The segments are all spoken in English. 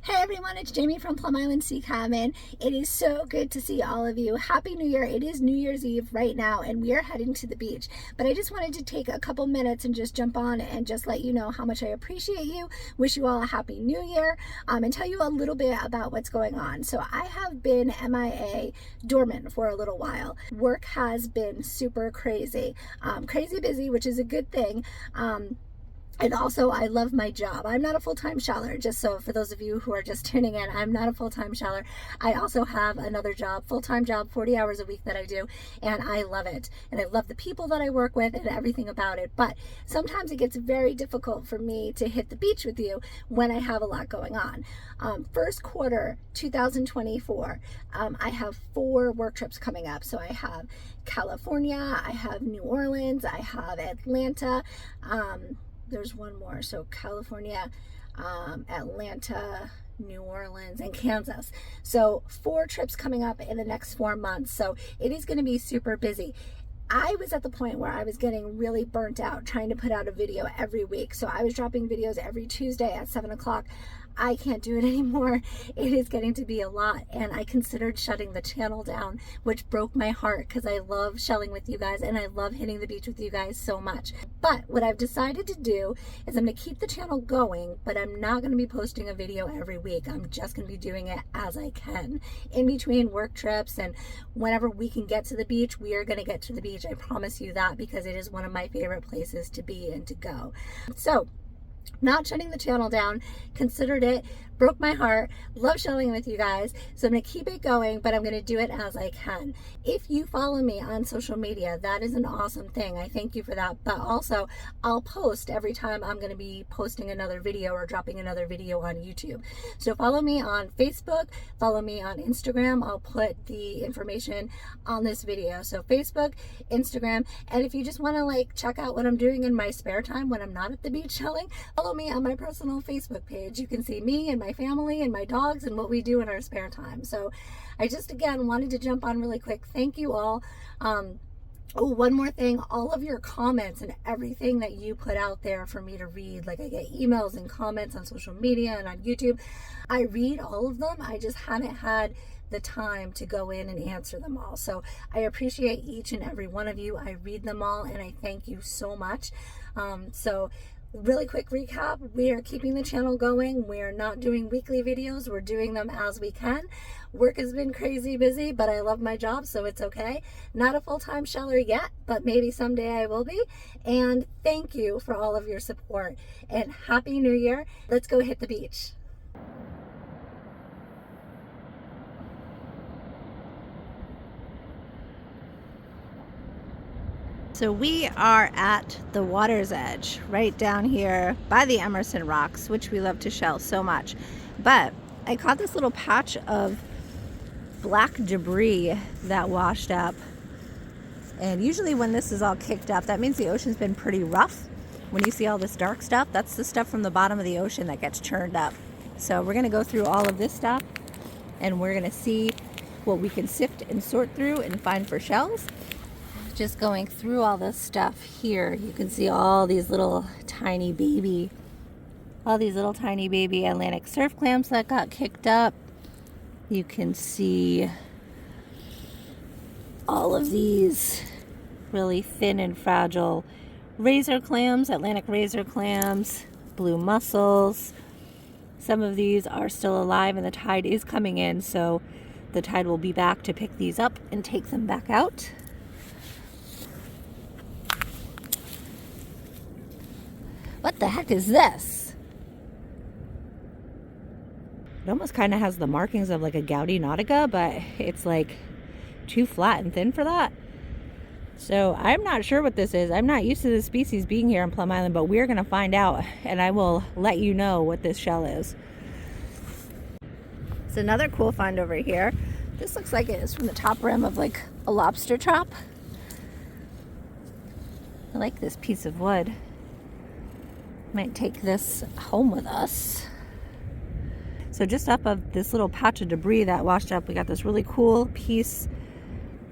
Hey everyone, it's Jamie from Plum Island Sea Cabin. It is so good to see all of you. Happy New Year. It is New Year's Eve right now and we are heading to the beach. But I just wanted to take a couple minutes and just jump on and just let you know how much I appreciate you. Wish you all a happy New Year and tell you a little bit about what's going on. So I have been MIA dormant for a little while. Work has been super crazy. Crazy busy, which is a good thing. And also, I love my job. I'm not a full-time sheller, just so for those of you who are just tuning in, I'm not a full-time sheller. I also have another job, full-time job, 40 hours a week that I do, and I love it. And I love the people that I work with and everything about it. But sometimes it gets very difficult for me to hit the beach with you when I have a lot going on. First quarter 2024, I have 4 work trips coming up. So I have California, I have New Orleans, I have Atlanta, there's one more, so California, Atlanta, New Orleans, and Kansas. So 4 trips coming up in the next 4 months. So it is going to be super busy. I was at the point where I was getting really burnt out trying to put out a video every week. So I was dropping videos every Tuesday at 7 o'clock. I can't do it anymore. It is getting to be a lot, and I considered shutting the channel down, which broke my heart because I love shelling with you guys and I love hitting the beach with you guys so much. But what I've decided to do is I'm going to keep the channel going, but I'm not going to be posting a video every week. I'm just going to be doing it as I can. In between work trips and whenever we can get to the beach, we are going to get to the beach. I promise you that, because it is one of my favorite places to be and to go. So not shutting the channel down, considered it, broke my heart, love shelling with you guys, so I'm going to keep it going, but I'm going to do it as I can. If you follow me on social media, that is an awesome thing. I thank you for that, but also I'll post every time I'm going to be posting another video or dropping another video on YouTube. So follow me on Facebook, follow me on Instagram. I'll put the information on this video. So Facebook, Instagram, and if you just want to check out what I'm doing in my spare time when I'm not at the beach shelling, follow me on my personal Facebook page. You can see me and my family and my dogs and what we do in our spare time. So I just again wanted to jump on really quick. Thank you all. Oh, one more thing, all of your comments and everything that you put out there for me to read, I get emails and comments on social media and on YouTube. I read all of them. I just haven't had the time to go in and answer them all. So I appreciate each and every one of you. I read them all and I thank you so much. So really quick recap, we are keeping the channel going. We are not doing weekly videos. We're doing them as we can. Work has been crazy busy, but I love my job, so it's okay. Not a full-time sheller yet, but maybe someday I will be. And thank you for all of your support. And Happy New Year. Let's go hit the beach. So we are at the water's edge, right down here by the Emerson Rocks, which we love to shell so much. But I caught this little patch of black debris that washed up. And usually when this is all kicked up, that means the ocean's been pretty rough. When you see all this dark stuff, that's the stuff from the bottom of the ocean that gets churned up. So we're gonna go through all of this stuff and we're gonna see what we can sift and sort through and find for shells. Just going through all this stuff here, you can see all these little tiny baby Atlantic surf clams that got kicked up. You can see all of these really thin and fragile razor clams, Atlantic razor clams, blue mussels. Some of these are still alive and the tide is coming in, so the tide will be back to pick these up and take them back out. What the heck is this? It almost kind of has the markings of a Gouty Nautica, but it's too flat and thin for that. So I'm not sure what this is. I'm not used to this species being here on Plum Island, but we're going to find out and I will let you know what this shell is. It's another cool find over here. This looks like it is from the top rim of a lobster trap. I like this piece of wood. Might take this home with us. So just up of this little patch of debris that washed up, we got this really cool piece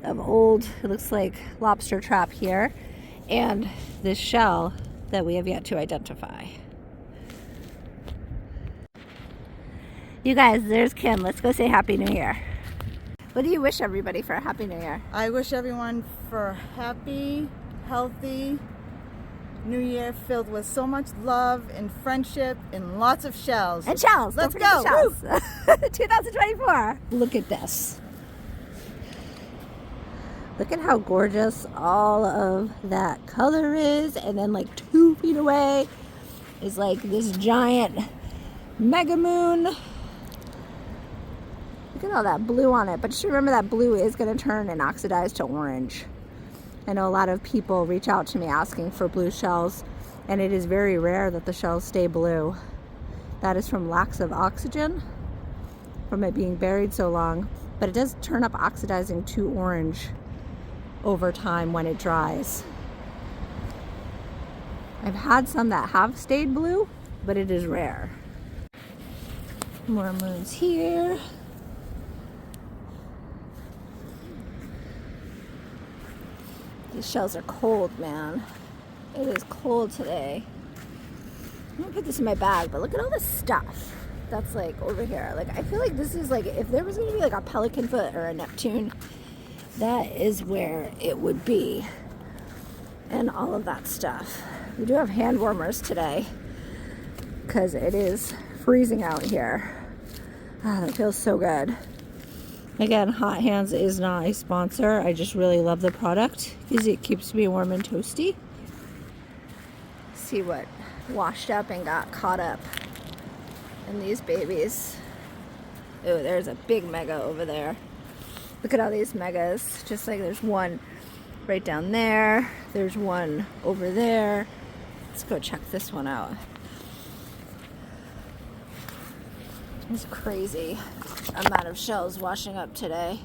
of old, it looks like lobster trap here, and this shell that we have yet to identify. You guys, there's Kim. Let's go say Happy New Year. What do you wish everybody for a Happy New Year? I wish everyone for a happy, healthy New Year filled with so much love and friendship and lots of shells. And shells. Let's Don't go. forget the shells. 2024. Look at this. Look at how gorgeous all of that color is. And then like 2 feet away is like this giant mega moon. Look at all that blue on it. But just remember that blue is going to turn and oxidize to orange. I know a lot of people reach out to me asking for blue shells, and it is very rare that the shells stay blue. That is from lack of oxygen, from it being buried so long. But it does turn up oxidizing to orange over time when it dries. I've had some that have stayed blue, but it is rare. More moons here. These shells are cold, man. It is cold today. I'm gonna put this in my bag, but look at all this stuff that's like over here. Like, I feel like this is like, if there was gonna be like a pelican foot or a Neptune, that is where it would be. And all of that stuff. We do have hand warmers today because it is freezing out here. Ah, that feels so good. Again, Hot Hands is not a sponsor. I just really love the product because it keeps me warm and toasty. See what washed up and got caught up in these babies. Oh, there's a big mega over there. Look at all these megas. Just like there's one right down there. There's one over there. Let's go check this one out. It's crazy amount of shells washing up today.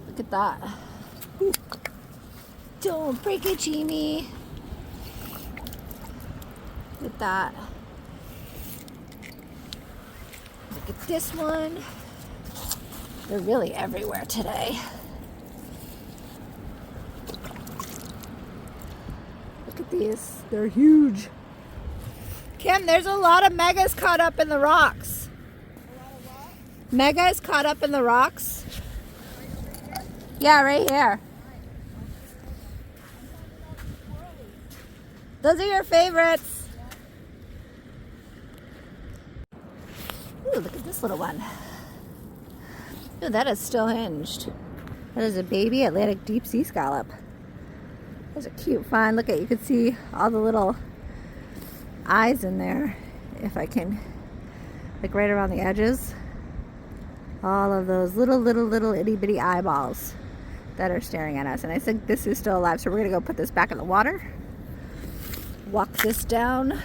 Look at that. Ooh. Don't break it, Jimmy. Look at that. Look at this one. They're really everywhere today. Look at these. They're huge. Kim, there's a lot of megas caught up in the rocks. Mega is caught up in the rocks. Yeah, right here. Those are your favorites. Ooh, look at this little one. Ooh, that is still hinged. That is a baby Atlantic deep sea scallop. There's a cute find. Look at, you can see all the little eyes in there. If I can, like right around the edges. All of those little itty bitty eyeballs that are staring at us. And I think this is still alive, so we're gonna go put this back in the water. Walk this down.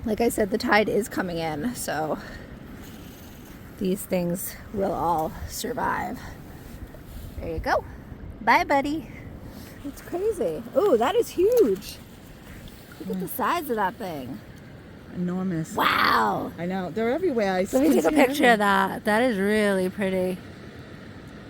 Like I said, the tide is coming in, so these things will all survive. There you go. Bye, buddy. It's crazy. Ooh, that is huge. Look at the size of that thing. Enormous. Wow. I know. They're everywhere. Let me take a picture of that. That is really pretty.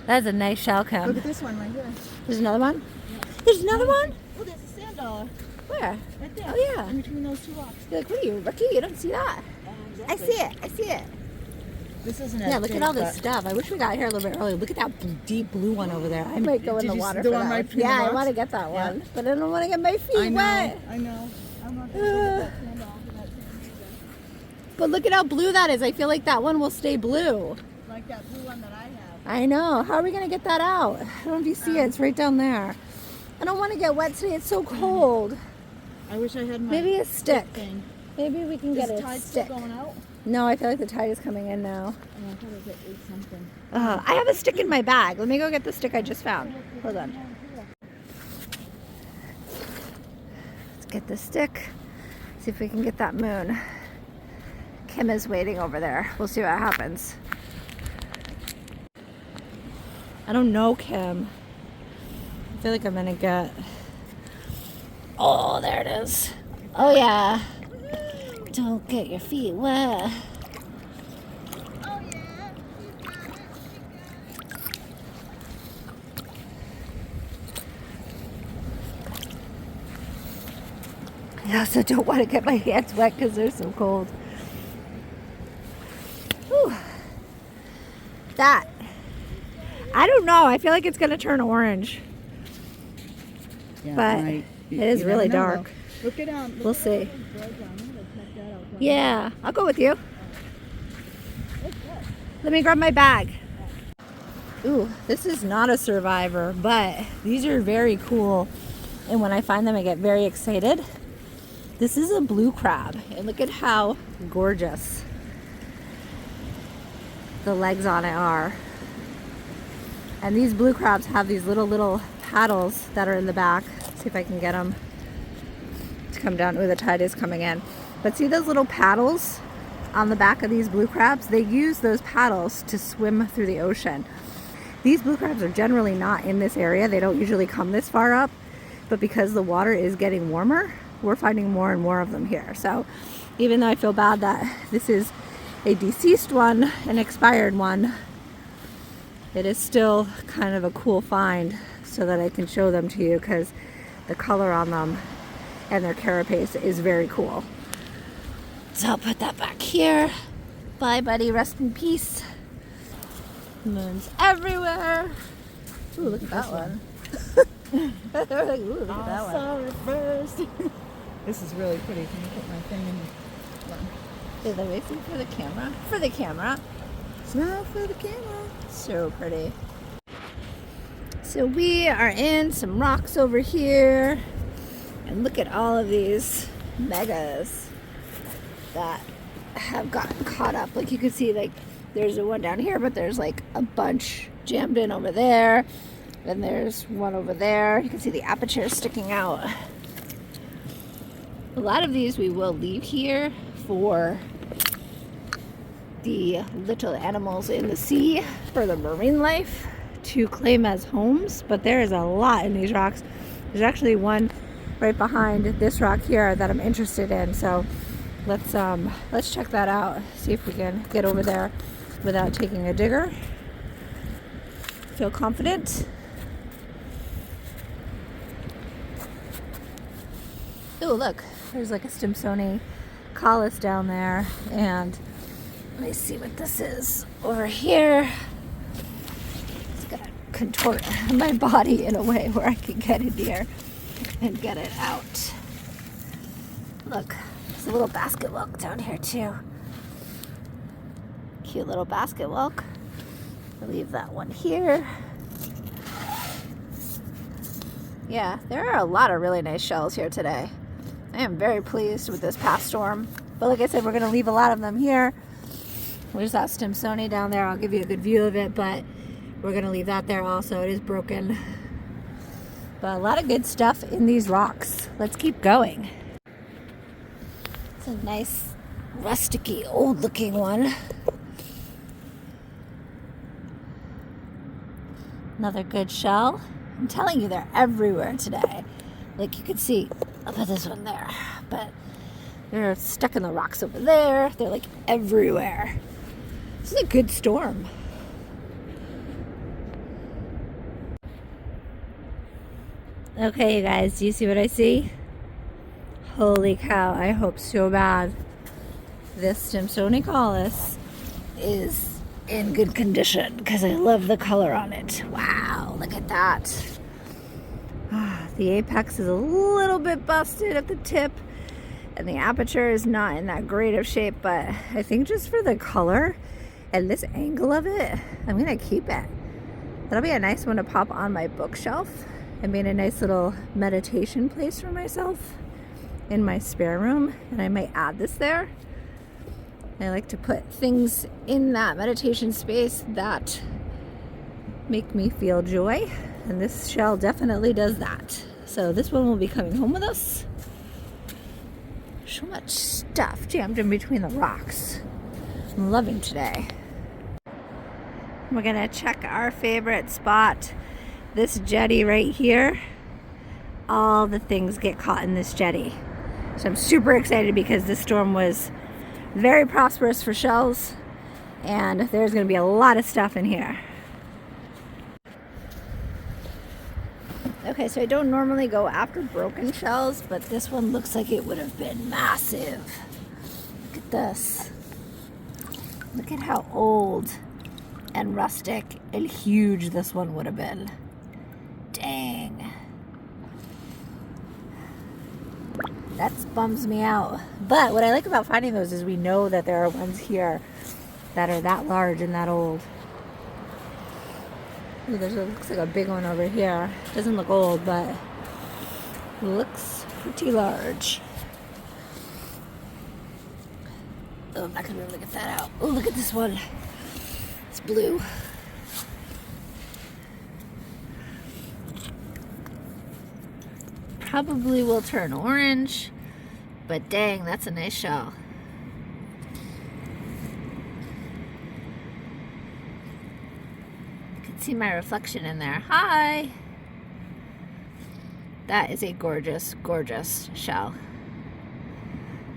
That's a nice shell cam. Look at this one right here. There's another one? Yeah. There's another one? Oh, there's a sand dollar. Where? Right there. Oh, yeah. In between those two rocks. You're like, what are you, rookie? You don't see that. Exactly. I see it. I see it. This isn't Yeah, look at all this stuff. I wish we got here a little bit earlier. Look at that deep blue one over there. I might go in the water for that one. Yeah, I want to get that one. But I don't want to get my feet wet. I know. I'm not going to get that sand dollar. But look at how blue that is. I feel like that one will stay blue. Like that blue one that I have. I know. How are we going to get that out? I don't know if you see it. It's right down there. I don't want to get wet today. It's so cold. I wish I had my Maybe a stick. thing. Maybe we can get a tide stick. still going out? No, I feel like the tide is coming in now. Oh, I thought it was something. I have a stick in my bag. Let me go get the stick I just found. Hold on. Let's get the stick. See if we can get that moon. Kim is waiting over there. We'll see what happens. I don't know, Kim. I feel like I'm gonna get... Oh, there it is. Oh, yeah. Don't get your feet wet. I also don't want to get my hands wet because they're so cold. That. I don't know. I feel like it's going to turn orange. Yeah, But it is really dark. Look at We'll see. Yeah, I'll go with you. Let me grab my bag. Ooh, this is not a survivor, but these are very cool. And when I find them, I get very excited. This is a blue crab, and look at how gorgeous the legs on it are. And these blue crabs have these little paddles that are in the back. Let's see if I can get them to come down. Oh, the tide is coming in. But see those little paddles on the back of these blue crabs? They use those paddles to swim through the ocean. These blue crabs are generally not in this area. They don't usually come this far up. But because the water is getting warmer, we're finding more and more of them here. So even though I feel bad that this is a deceased one, an expired one, it is still kind of a cool find so that I can show them to you because the color on them and their carapace is very cool. So I'll put that back here. Bye, buddy. Rest in peace. Moons everywhere. Ooh, look at that one. Ooh, look at that one. Sorry first. This is really pretty. Can you put my thing in? Is that waiting for the camera? For the camera. Smile for the camera. So pretty. So we are in some rocks over here. And look at all of these megas that have gotten caught up. Like you can see, like there's a one down here, but there's like a bunch jammed in over there. And there's one over there. You can see the aperture sticking out. A lot of these we will leave here for the little animals in the sea, for the marine life to claim as homes. But there is a lot in these rocks. There's actually one right behind this rock here that I'm interested in. So let's check that out. See if we can get over there without taking a digger. Feel confident. Oh, look, there's like a Stimsoni collis down there. And let me see what this is over here. It's gonna contort my body in a way where I can get in here and get it out. Look, there's a little basket whelk down here too. Cute little basket whelk. I'll leave that one here. Yeah, there are a lot of really nice shells here today. I am very pleased with this past storm. But like I said, we're going to leave a lot of them here. There's that Stimsoni down there. I'll give you a good view of it, but we're going to leave that there also. It is broken. But a lot of good stuff in these rocks. Let's keep going. It's a nice, rusticy, old-looking one. Another good shell. I'm telling you, they're everywhere today. Like you can see, I'll put this one there, but they're stuck in the rocks over there. They're like everywhere. This is a good storm. Okay, you guys, do you see what I see? Holy cow, I hope so bad this Stimsoni collis is in good condition because I love the color on it. Wow, look at that. The apex is a little bit busted at the tip and the aperture is not in that great of shape, but I think just for the color and this angle of it, I'm gonna keep it. That'll be a nice one to pop on my bookshelf and be in a nice little meditation place for myself in my spare room. And I might add this there. I like to put things in that meditation space that make me feel joy. And this shell definitely does that. So this one will be coming home with us. So much stuff jammed in between the rocks. I'm loving today. We're gonna check our favorite spot. This jetty right here. All the things get caught in this jetty. So I'm super excited because this storm was very prosperous for shells. And there's gonna be a lot of stuff in here. Okay, so I don't normally go after broken shells, but this one looks like it would have been massive. Look at this. Look at how old and rustic and huge this one would have been. Dang. That bums me out. But what I like about finding those is we know that there are ones here that are that large and that old. Ooh, looks like a big one over here. Doesn't look old, but looks pretty large. Oh, I'm not going to be able to get that out. Oh, look at this one. It's blue. Probably will turn orange, but dang, that's a nice shell. You can see my reflection in there. Hi! That is a gorgeous, gorgeous shell.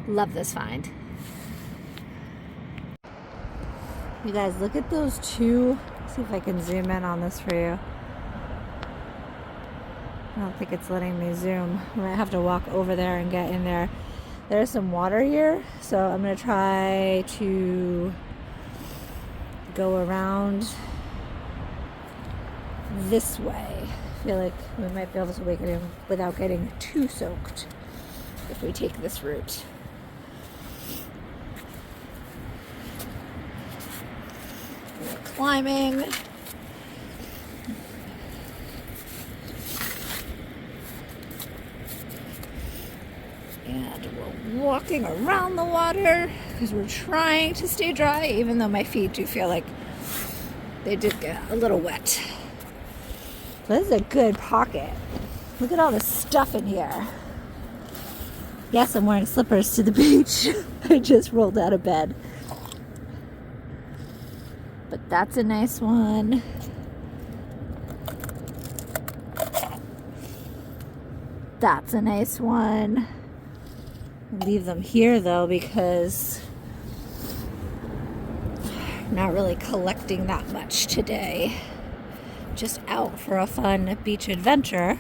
Love this find. You guys, look at those two. Let's see if I can zoom in on this for you. I don't think it's letting me zoom. I might have to walk over there and get in there. There's some water here, so I'm going to try to go around this way. I feel like we might be able to make it in without getting too soaked if we take this route. We're climbing. And we're walking around the water because we're trying to stay dry, even though my feet do feel like they did get a little wet. This is a good pocket. Look at all the stuff in here. Yes, I'm wearing slippers to the beach. I just rolled out of bed. But that's a nice one. That's a nice one. Leave them here though because I'm not really collecting that much today. Just out for a fun beach adventure.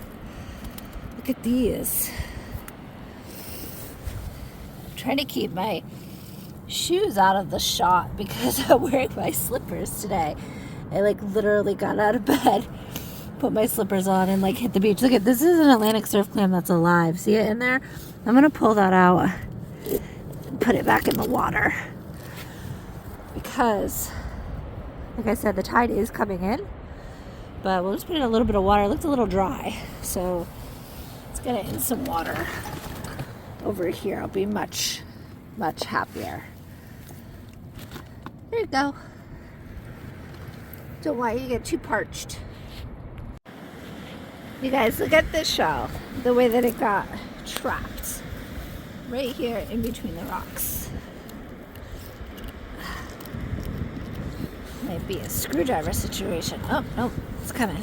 Look at these. I'm trying to keep my shoes out of the shot because I'm wearing my slippers today. I like literally got out of bed, put my slippers on and like hit the beach. Look at this, is an Atlantic surf clam that's alive. See it in there? I'm gonna pull that out and put it back in the water because like I said, the tide is coming in, but we'll just put in a little bit of water. It looks a little dry, so let's get it in some water over here. I'll be much happier. There you go. Don't want you to get too parched. You guys, look at this shell, the way that it got trapped right here in between the rocks. Might be a screwdriver situation. Oh, no, it's coming.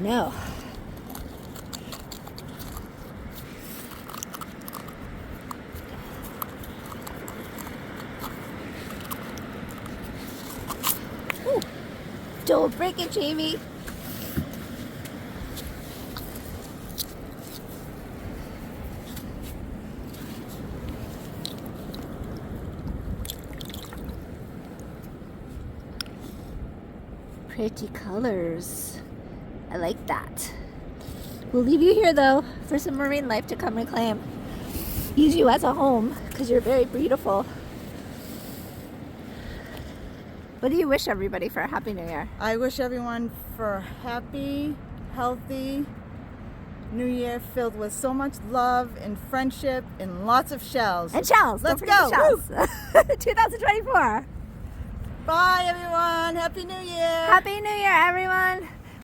No. Ooh, don't break it, Jamie. Pretty colors. I like that. We'll leave you here though for some marine life to come and claim. Use you as a home because you're very beautiful. What do you wish everybody for a Happy New Year? I wish everyone for a happy, healthy New Year filled with so much love and friendship and lots of shells. And shells. Let's Don't forget go. the shells. 2024. Bye everyone. Happy New Year. Happy New Year, everyone.